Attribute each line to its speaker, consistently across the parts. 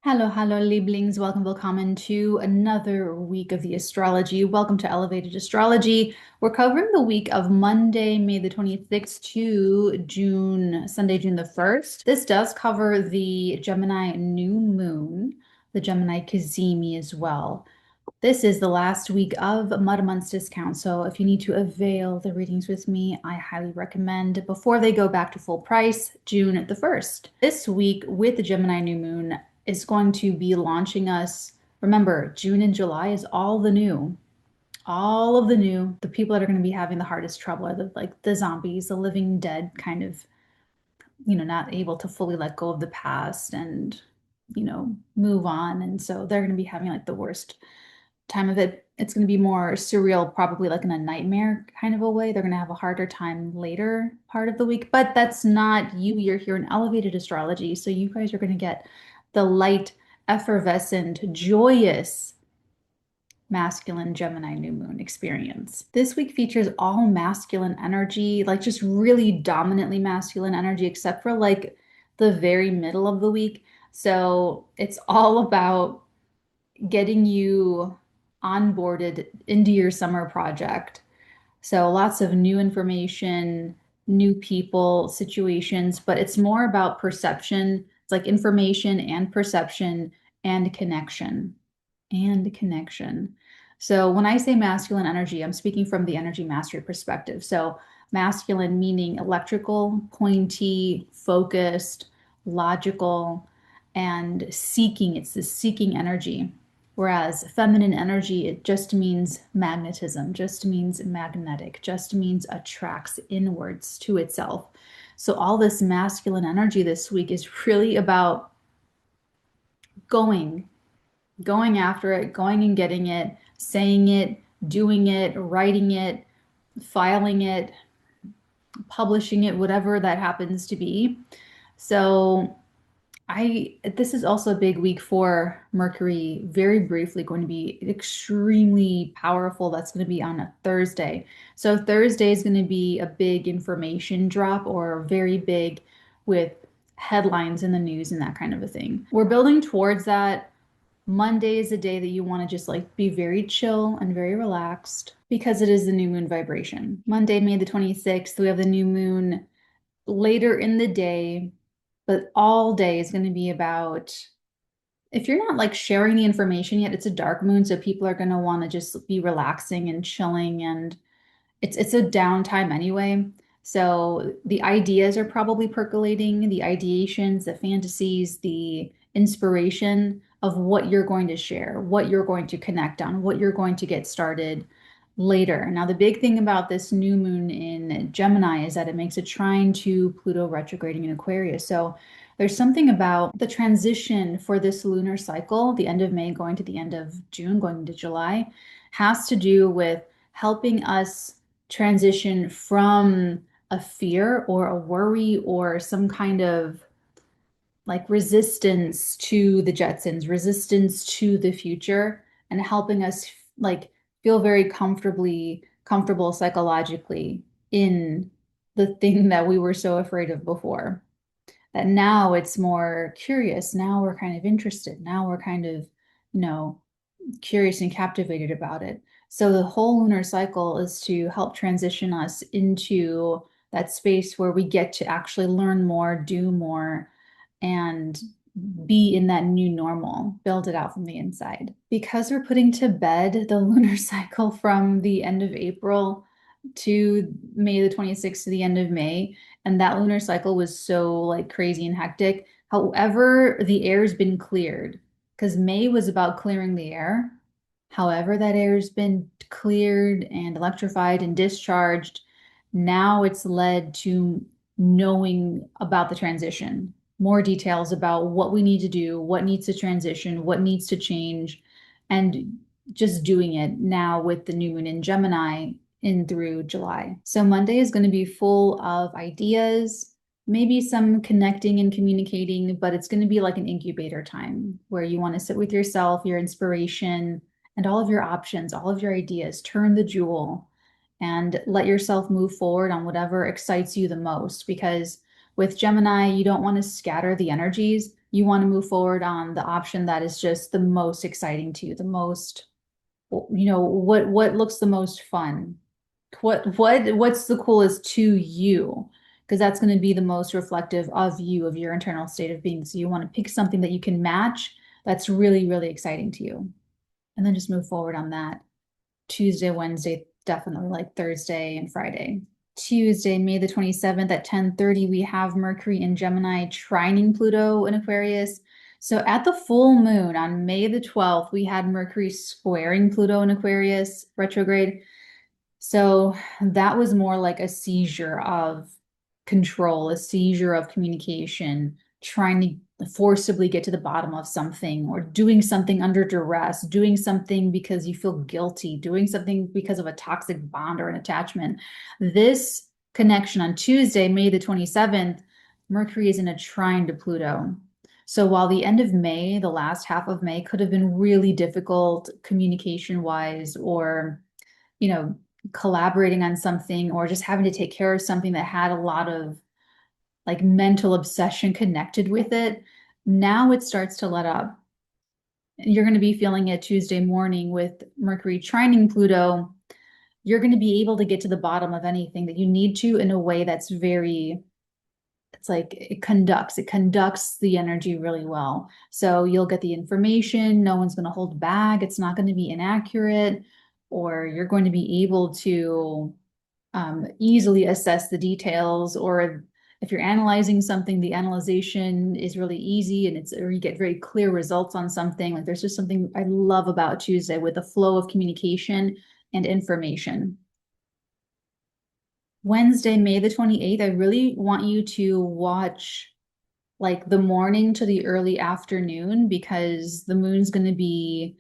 Speaker 1: Hello, Lieblings. Welcome, willkommen to another week of the astrology. Welcome to Elevated Astrology. We're covering the week of Monday, May the 26th to Sunday, June the 1st. This does cover the Gemini new moon, the Gemini 𝚃𝚎𝚗𝚕𝚒 as well. This is the last week of Mud Month's discount, so if you need to avail the readings with me, I highly recommend before they go back to full price, June the 1st. This week with the Gemini new moon is going to be launching us. Remember, June and July is all the new. All of the new. The people that are going to be having the hardest trouble are the zombies, the living dead kind of, not able to fully let go of the past and, move on. And so they're going to be having like the worst time of it. It's going to be more surreal, probably like in a nightmare kind of a way. They're going to have a harder time later part of the week, but that's not you. You're here in elevated astrology. So you guys are going to get the light, effervescent, joyous masculine Gemini new moon experience. This week features all masculine energy, like just really dominantly masculine energy, except for like the very middle of the week. So it's all about getting you onboarded into your summer project. So lots of new information, new people, situations, but it's more about perception. It's like information and perception and connection and connection. So when I say masculine energy, I'm speaking from the energy mastery perspective. So masculine meaning electrical, pointy, focused, logical, and seeking. It's the seeking energy. Whereas feminine energy, it just means magnetism, just means magnetic, just means attracts inwards to itself. So all this masculine energy this week is really about going after it, going and getting it, saying it, doing it, writing it, filing it, publishing it, whatever that happens to be. So this is also a big week for Mercury, very briefly going to be extremely powerful. That's going to be on a Thursday. So Thursday is going to be a big information drop or very big with headlines in the news and that kind of a thing. We're building towards that. Monday is a day that you want to just like be very chill and very relaxed because it is the new moon vibration. Monday, May the 26th, we have the new moon later in the day, but all day is going to be about, if you're not like sharing the information yet, it's a dark moon, so people are going to want to just be relaxing and chilling, and it's a downtime anyway. So the ideas are probably percolating, the ideations, the fantasies, the inspiration of what you're going to share, what you're going to connect on, what you're going to get started later. Now, the big thing about this new moon in Gemini is that it makes a trine to Pluto retrograding in Aquarius. So there's something about the transition for this lunar cycle, the end of May going to the end of June, going into July, has to do with helping us transition from a fear or a worry or some kind of like resistance to the Jetsons, resistance to the future, and helping us like feel very comfortable psychologically in the thing that we were so afraid of before. That now it's more curious. Now we're kind of interested. Now we're kind of, curious and captivated about it. So the whole lunar cycle is to help transition us into that space where we get to actually learn more, do more, and be in that new normal, build it out from the inside. Because we're putting to bed the lunar cycle from the end of April to May the 26th to the end of May, and that lunar cycle was so like crazy and hectic. However, the air's been cleared because May was about clearing the air. However, that air's been cleared and electrified and discharged. Now it's led to knowing about the transition, more details about what we need to do, what needs to transition, what needs to change, and just doing it now with the new moon in Gemini in through July. So Monday is going to be full of ideas, maybe some connecting and communicating, but it's going to be like an incubator time where you want to sit with yourself, your inspiration, and all of your options, all of your ideas, turn the jewel and let yourself move forward on whatever excites you the most. Because with Gemini, you don't want to scatter the energies. you want to move forward on the option that is just the most exciting to you, the most, what looks the most fun? What's the coolest to you? Because that's going to be the most reflective of you, of your internal state of being. So you want to pick something that you can match that's really, really exciting to you. And then just move forward on that. Tuesday, Wednesday, definitely like Thursday and Friday. Tuesday, May the 27th at 10:30, we have Mercury in Gemini trining Pluto in Aquarius. So at the full moon on May the 12th, we had Mercury squaring Pluto in Aquarius retrograde. So that was more like a seizure of control, a seizure of communication, trying to forcibly get to the bottom of something, or doing something under duress, doing something because you feel guilty, doing something because of a toxic bond or an attachment. This connection on Tuesday, May the 27th, Mercury is in a trine to Pluto. So while the end of May, the last half of May, could have been really difficult communication wise, or, collaborating on something, or just having to take care of something that had a lot of like mental obsession connected with it, now it starts to let up. You're going to be feeling it Tuesday morning with Mercury trining Pluto. You're going to be able to get to the bottom of anything that you need to in a way that's very, it's like it conducts the energy really well. So you'll get the information, no one's going to hold back, it's not going to be inaccurate, or you're going to be able to easily assess the details, or if you're analyzing something, the analyzation is really easy, and or you get very clear results on something. Like there's just something I love about Tuesday with the flow of communication and information. Wednesday, May the 28th, I really want you to watch like the morning to the early afternoon, because the moon's going to be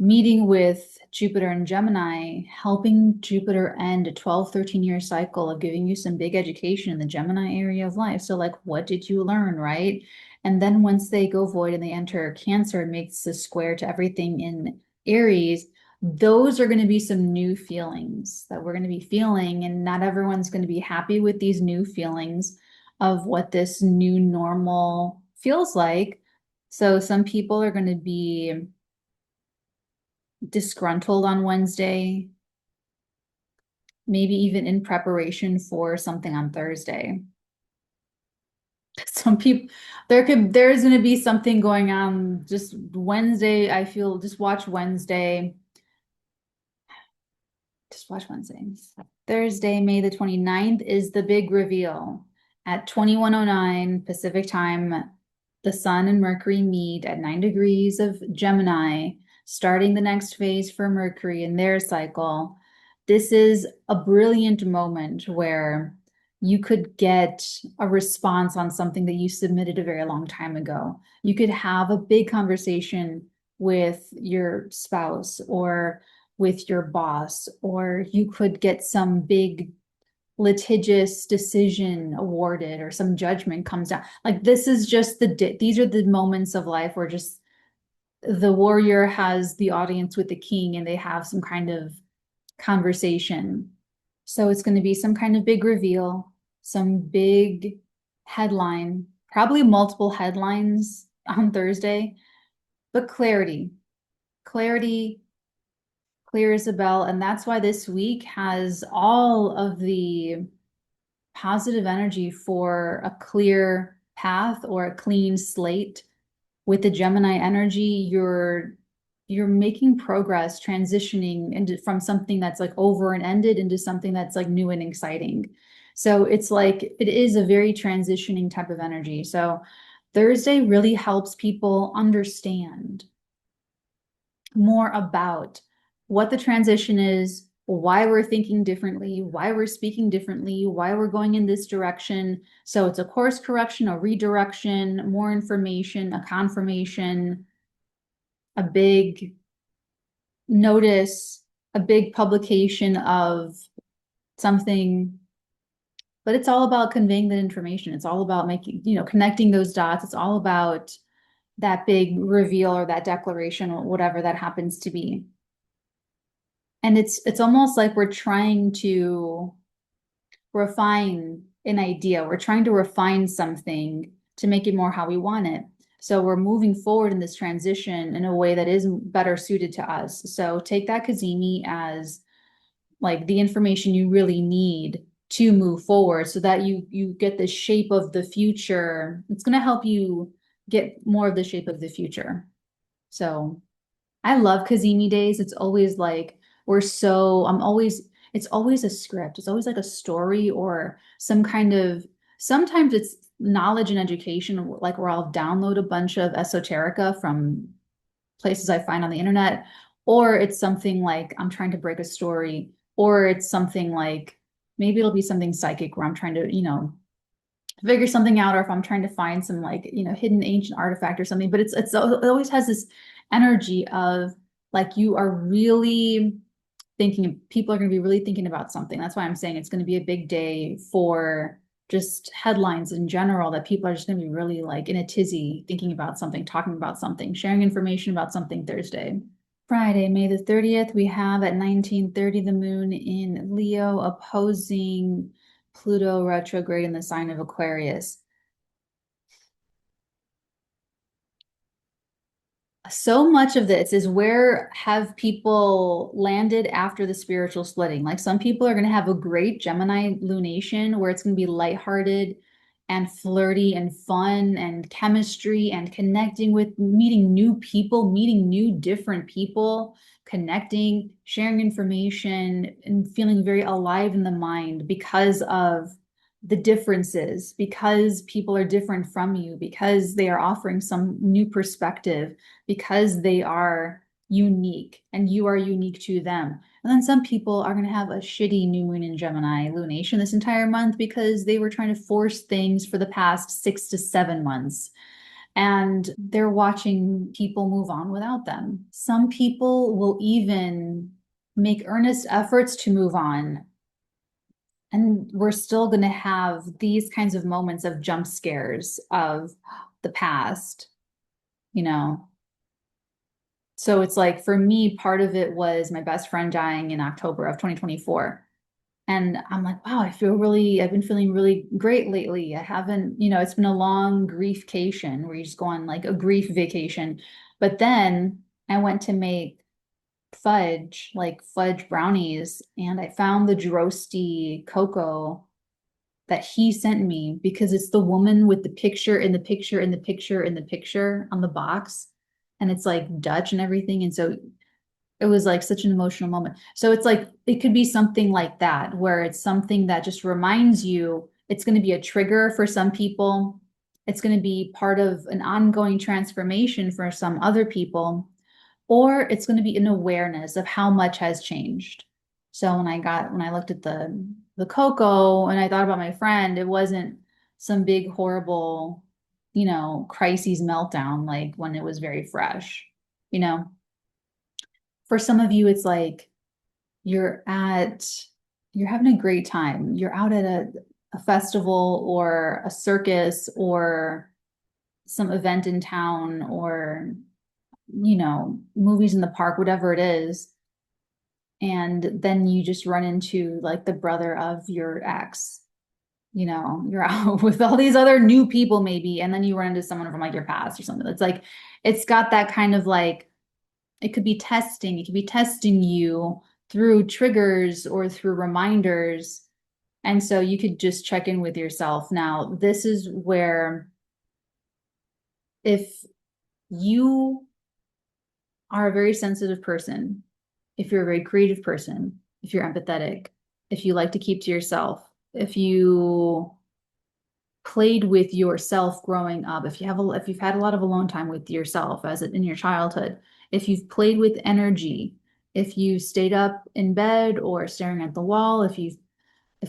Speaker 1: meeting with Jupiter and Gemini, helping Jupiter end a 12, 13-year cycle of giving you some big education in the Gemini area of life. So like, what did you learn, right? And then once they go void and they enter Cancer, it makes a square to everything in Aries. Those are going to be some new feelings that we're going to be feeling, and not everyone's going to be happy with these new feelings of what this new normal feels like. So some people are going to be disgruntled on Wednesday, maybe even in preparation for something on Thursday. Some people, there's going to be something going on just Wednesday. I feel just watch Wednesday. Just watch Wednesday. Thursday, May the 29th is the big reveal. At 21:09 Pacific time, the Sun and Mercury meet at 9 degrees of Gemini, starting the next phase for Mercury in their cycle. This is a brilliant moment where you could get a response on something that you submitted a very long time ago. You could have a big conversation with your spouse or with your boss, or you could get some big litigious decision awarded, or some judgment comes down. Like this is just these are the moments of life where just the warrior has the audience with the king, and they have some kind of conversation. So it's going to be some kind of big reveal, some big headline, probably multiple headlines on Thursday, but clarity, clear as a bell. And that's why this week has all of the positive energy for a clear path or a clean slate. With the Gemini energy, you're making progress, transitioning from something that's like over and ended into something that's like new and exciting. So it's like it is a very transitioning type of energy. So Thursday really helps people understand more about what the transition is, why we're thinking differently, why we're speaking differently, why we're going in this direction. So it's a course correction, a redirection, more information, a confirmation, a big notice, a big publication of something. But it's all about conveying that information. It's all about making, connecting those dots. It's all about that big reveal or that declaration or whatever that happens to be. And it's almost like we're trying to refine an idea. We're trying to refine something to make it more how we want it. So we're moving forward in this transition in a way that is better suited to us. So take that 𝚑𝚐𝚗𝚕 as like the information you really need to move forward so that you get the shape of the future. It's going to help you get more of the shape of the future. So I love 𝚑𝚐𝚕 days. It's always like it's always a script. It's always like a story or some kind of, sometimes it's knowledge and education, like where I'll download a bunch of esoterica from places I find on the internet, or it's something like I'm trying to break a story, or it's something like maybe it'll be something psychic where I'm trying to, figure something out, or if I'm trying to find some like, hidden ancient artifact or something. But it always has this energy of like you are really thinking, people are going to be really thinking about something. That's why I'm saying it's going to be a big day for just headlines in general, that people are just going to be really like in a tizzy thinking about something, talking about something, sharing information about something Thursday. Friday, May the 30th, we have at 19:30 the moon in Leo opposing Pluto retrograde in the sign of Aquarius. So much of this is where have people landed after the spiritual splitting. Like some people are going to have a great Gemini lunation where it's going to be lighthearted and flirty and fun and chemistry and connecting with, meeting new people, meeting new different people, connecting, sharing information, and feeling very alive in the mind because of the differences, because people are different from you, because they are offering some new perspective, because they are unique and you are unique to them. And then some people are going to have a shitty new moon in Gemini lunation this entire month because they were trying to force things for the past 6 to 7 months. And they're watching people move on without them. Some people will even make earnest efforts to move on. And we're still going to have these kinds of moments of jump scares of the past, you know. So it's like for me, part of it was my best friend dying in October of 2024. And I'm like, wow, I've been feeling really great lately. I haven't, it's been a long griefcation where you just go on like a grief vacation. But then I went to make fudge, like fudge brownies, and I found the 𝚑𝚎𝚗𝚎 cocoa that he sent me because it's the woman with the picture in the picture in the picture in the picture on the box. And it's like Dutch and everything. And so it was like such an emotional moment. So it's like, it could be something like that, where it's something that just reminds you, it's going to be a trigger for some people. It's going to be part of an ongoing transformation for some other people, or it's going to be an awareness of how much has changed. So when I looked at the cocoa and I thought about my friend, it wasn't some big horrible, crises meltdown like when it was very fresh, you know. For some of you, it's like you're having a great time. You're out at a festival or a circus or some event in town, or movies in the park, whatever it is. And then you just run into like the brother of your ex. You're out with all these other new people maybe, and then you run into someone from like your past or something. It's like, it's got that kind of like, it could be testing. It could be testing you through triggers or through reminders. And so you could just check in with yourself. Now, this is where if you are a very sensitive person, if you're a very creative person, if you're empathetic, if you like to keep to yourself, if you played with yourself growing up, if you've had a lot of alone time with yourself in your childhood, if you've played with energy, if you stayed up in bed or staring at the wall, if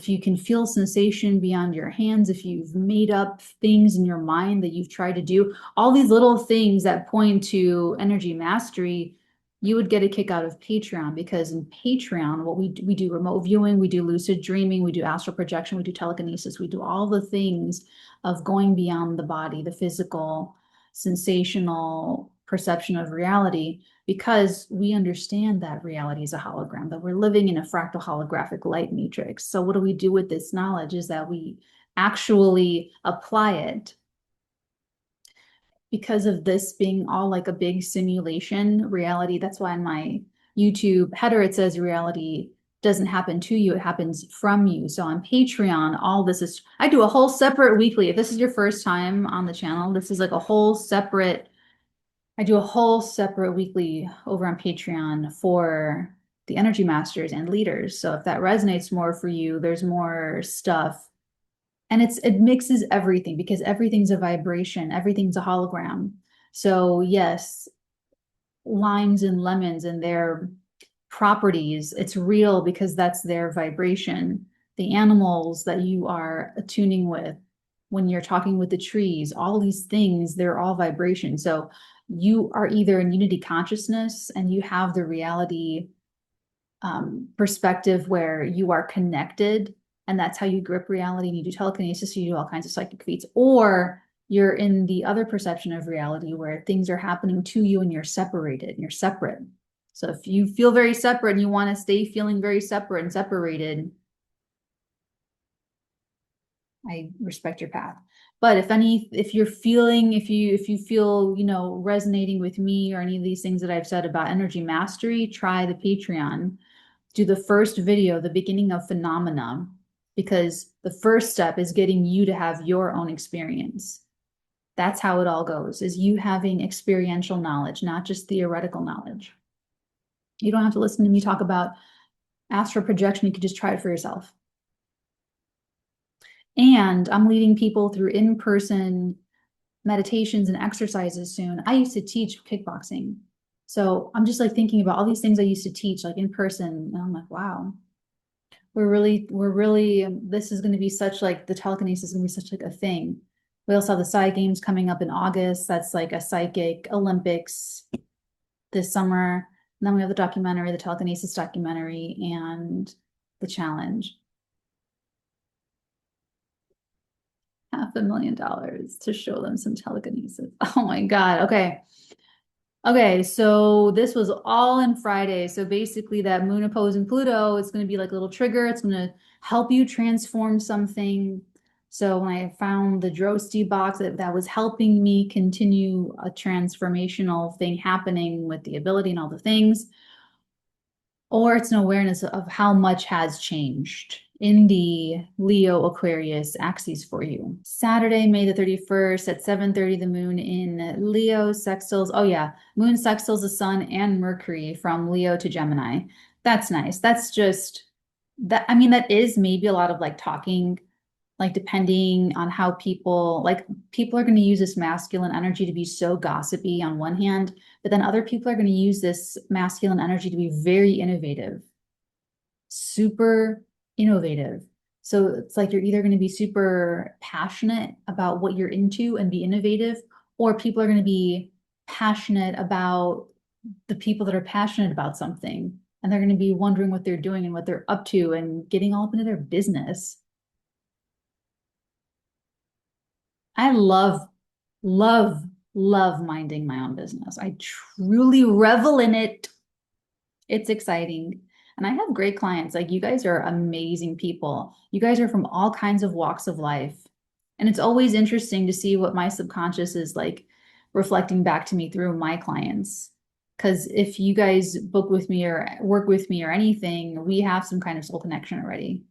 Speaker 1: you can feel sensation beyond your hands, if you've made up things in your mind that you've tried to do, all these little things that point to energy mastery, you would get a kick out of Patreon, because in Patreon, what we do remote viewing, we do lucid dreaming, we do astral projection, we do telekinesis, we do all the things of going beyond the body, the physical, sensational perception of reality, because we understand that reality is a hologram, that we're living in a fractal holographic light matrix. So what do we do with this knowledge is that we actually apply it. because of this being all like a big simulation reality, that's why in my YouTube header it says reality doesn't happen to you, it happens from you. So on Patreon, all this is, I do a whole separate weekly. If this is your first time on the channel, this is like a whole separate, I do a whole separate weekly over on Patreon for the energy masters and leaders. So if that resonates more for you, there's more stuff. And it mixes everything because everything's a vibration, everything's a hologram. So yes, limes and lemons and their properties, it's real because that's their vibration. The animals that you are attuning with when you're talking with the trees, all these things, they're all vibration. So you are either in unity consciousness and you have the reality perspective where you are connected, and that's how you grip reality, and you do telekinesis, you do all kinds of psychic feats, or you're in the other perception of reality where things are happening to you and you're separated and you're separate. So if you feel very separate and you want to stay feeling very separate and separated, I respect your path. But if you're feeling, if you feel, resonating with me or any of these things that I've said about energy mastery, try the Patreon. Do the first video, the beginning of phenomena, because the first step is getting you to have your own experience. That's how it all goes, is you having experiential knowledge, not just theoretical knowledge. You don't have to listen to me talk about astral projection. You could just try it for yourself. And I'm leading people through in-person meditations and exercises soon. I used to teach kickboxing. So I'm just like thinking about all these things I used to teach like in person. And I'm like, wow, we're really, this is going to be such like, the telekinesis is going to be such like a thing. We also have the Psy Games coming up in August. That's like a psychic Olympics this summer. And then we have the documentary, the telekinesis documentary, and the challenge. $500,000 to show them some telekinesis. Oh my God. Okay. Okay, so this was all in Friday. So basically that moon opposing Pluto, it's going to be like a little trigger. It's going to help you transform something. So when I found the 𝚘𝚎 box, that was helping me continue a transformational thing happening with the ability and all the things. Or it's an awareness of how much has changed in the Leo Aquarius axis for you. Saturday, May the 31st at 7:30, the moon in Leo sextiles. Oh yeah, moon sextiles the sun and Mercury from Leo to Gemini. That's nice. That's just that. I mean, that is maybe a lot of like talking, like depending on how people are going to use this masculine energy to be so gossipy on one hand, but then other people are going to use this masculine energy to be very innovative, super innovative. So it's like you're either going to be super passionate about what you're into and be innovative, or people are going to be passionate about the people that are passionate about something, and they're going to be wondering what they're doing and what they're up to and getting all up into their business. I love, love, love minding my own business. I truly revel in it. It's exciting. And I have great clients. Like you guys are amazing people. You guys are from all kinds of walks of life. And it's always interesting to see what my subconscious is like reflecting back to me through my clients. Because if you guys book with me or work with me or anything, we have some kind of soul connection already.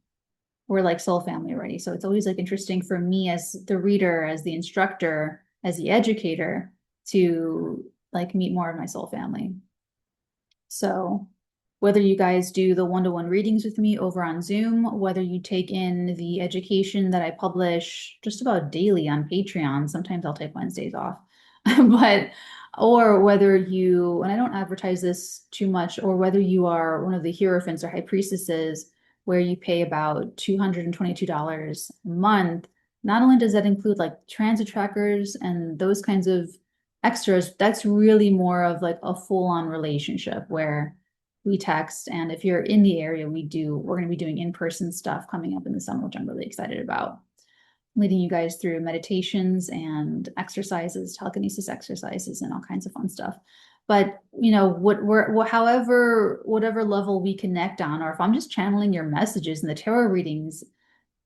Speaker 1: We're like soul family already. So it's always like interesting for me as the reader, as the instructor, as the educator to like meet more of my soul family. So whether you guys do the one-to-one readings with me over on Zoom, whether you take in the education that I publish just about daily on Patreon, sometimes I'll take Wednesdays off, but, or whether you, and I don't advertise this too much, or whether you are one of the Hierophants or High Priestesses, where you pay about $222 a month, not only does that include like transit trackers and those kinds of extras, that's really more of like a full-on relationship where we text. And if you're in the area, we're going to be doing in-person stuff coming up in the summer, which I'm really excited about. Leading you guys through meditations and exercises, telekinesis exercises, and all kinds of fun stuff. But whatever level we connect on, or if I'm just channeling your messages in the tarot readings,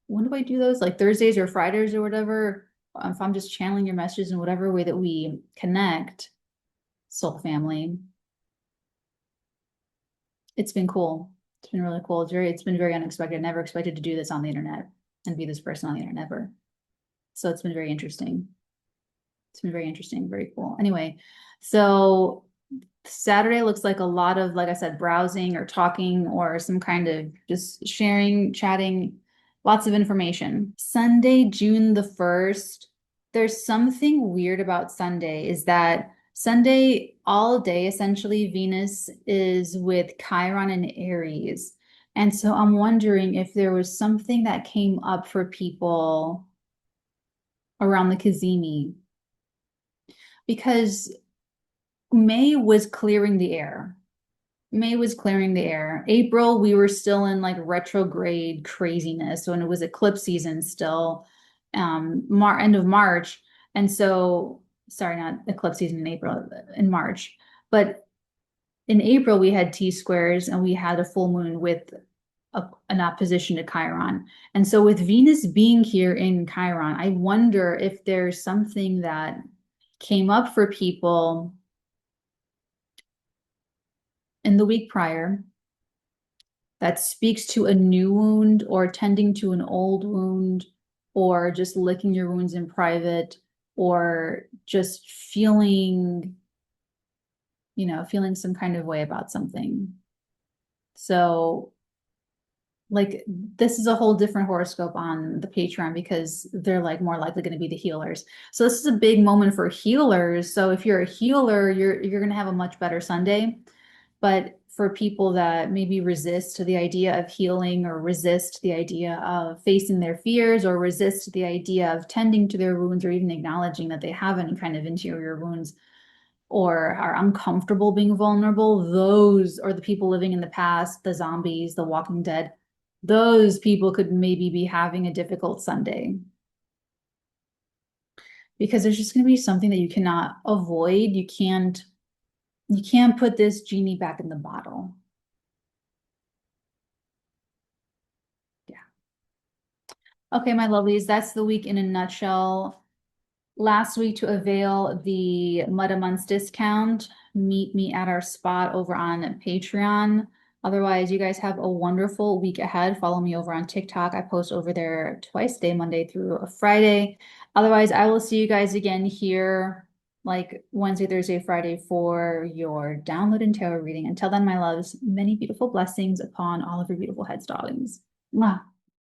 Speaker 1: when do I do those? Like Thursdays or Fridays or whatever. if I'm just channeling your messages in whatever way that we connect, soul family, it's been cool. It's been really cool. It's been very unexpected. I never expected to do this on the internet and be this person on the internet ever. So it's been very interesting. It's been very interesting, very cool. Anyway, so Saturday looks like a lot of, like I said, browsing or talking or some kind of just sharing, chatting, lots of information. Sunday, June the 1st, there's something weird about Sunday is that Sunday all day, essentially, Venus is with Chiron and Aries. And so I'm wondering if there was something that came up for people around the 𝚃𝚎𝚗𝚕𝚎, because May was clearing the air. May was clearing the air. April, we were still in like retrograde craziness when it was eclipse season still, end of March. And so, sorry, not eclipse season in April, in March. But in April, we had T-squares and we had a full moon with an opposition to Chiron. And so with Venus being here in Chiron, I wonder if there's something that came up for people in the week prior that speaks to a new wound or tending to an old wound or just licking your wounds in private or just feeling, feeling some kind of way about something. So like this is a whole different horoscope on the Patreon because they're like more likely going to be the healers. So this is a big moment for healers. So if you're a healer, you're going to have a much better Sunday. But for people that maybe resist to the idea of healing or resist the idea of facing their fears or resist the idea of tending to their wounds or even acknowledging that they have any kind of interior wounds or are uncomfortable being vulnerable, those are the people living in the past, the zombies, the Walking Dead, those people could maybe be having a difficult Sunday. Because there's just going to be something that you cannot avoid. You can't put this genie back in the bottle. Yeah. Okay, my lovelies, that's the week in a nutshell. Last week, to avail the Mudda Months discount, meet me at our spot over on Patreon. Otherwise, you guys have a wonderful week ahead. Follow me over on TikTok. I post over there twice a day, Monday through a Friday. Otherwise, I will see you guys again here like Wednesday, Thursday, Friday for your download and tarot reading. Until then, my loves, many beautiful blessings upon all of your beautiful heads, darlings. Mwah.